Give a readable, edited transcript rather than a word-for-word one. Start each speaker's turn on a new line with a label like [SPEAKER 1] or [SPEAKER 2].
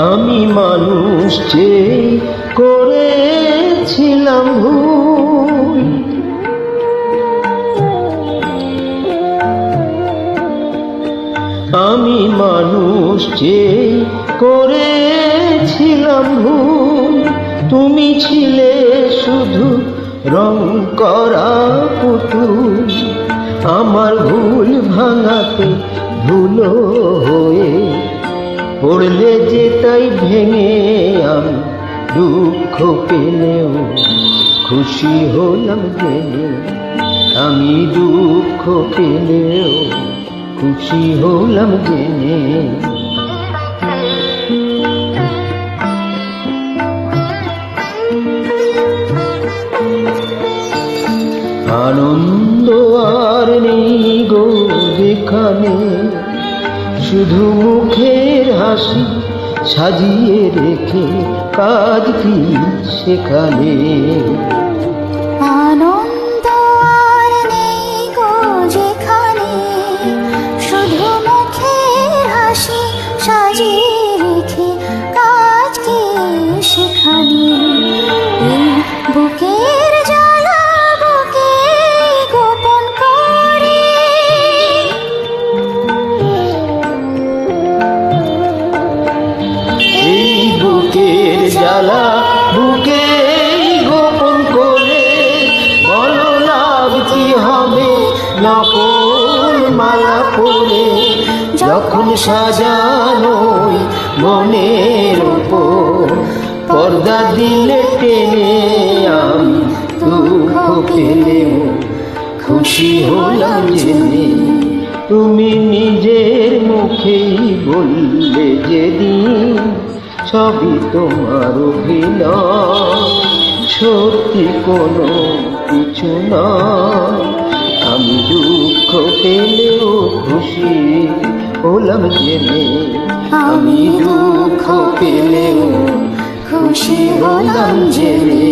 [SPEAKER 1] আমি মানুষ যে করেছিলাম ভুল, আমি মানুষ যে করেছিলাম ভুল। তুমি ছিলে শুধু রং করা পুতুল, আমার ভুল ভাঙাতে ধুলো হয়ে পড়লে যে তাই ভেঙে আমি দুঃখ পেলেও খুশি হলাম জেনে। আমি দুঃখ পেলেও খুশি হলাম জেনে। আনন্দ আর নেই গো যেখানে, শুধু মুখের হাসি সাজিয়ে রেখে কাজ কি সেখানে।
[SPEAKER 2] আনন্দ আর নেই গো যেখানে, শুধু মুখের হাসি সাজিয়ে রেখে কাজ কি সেখানে। এই বুকের জ্বালা বুকে গোপন করে,
[SPEAKER 1] এই বুকের জ্বালা বুকে গোপন করে, বলো লাভ কি হবে নকল মালা পরে। যখন সাজানোই মনের উপর পর্দা দিলে টেনে, আমি দুঃখ পেলেও খুশি হলাম জেনে। তুমি নিজের মুখেই বললে যেদিন সবই তোমার অভিনয়, সত্যি কোনো কিছু নয়। আমি দুঃখ পেলেও খুশি হলাম জেনে। আমি দুঃখ পেলেও খুশি হলাম জেনে।